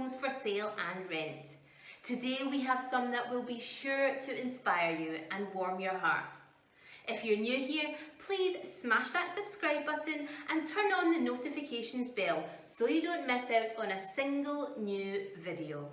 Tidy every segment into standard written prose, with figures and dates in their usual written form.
homes for sale and rent. Today we have some that will be sure to inspire you and warm your heart. If you're new here, please smash that subscribe button and turn on the notifications bell so you don't miss out on a single new video.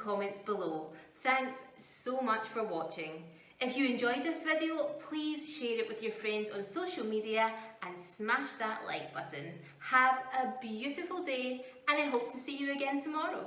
comments below. Thanks so much for watching. If you enjoyed this video, please share it with your friends on social media and smash that like button. Have a beautiful day, and I hope to see you again tomorrow.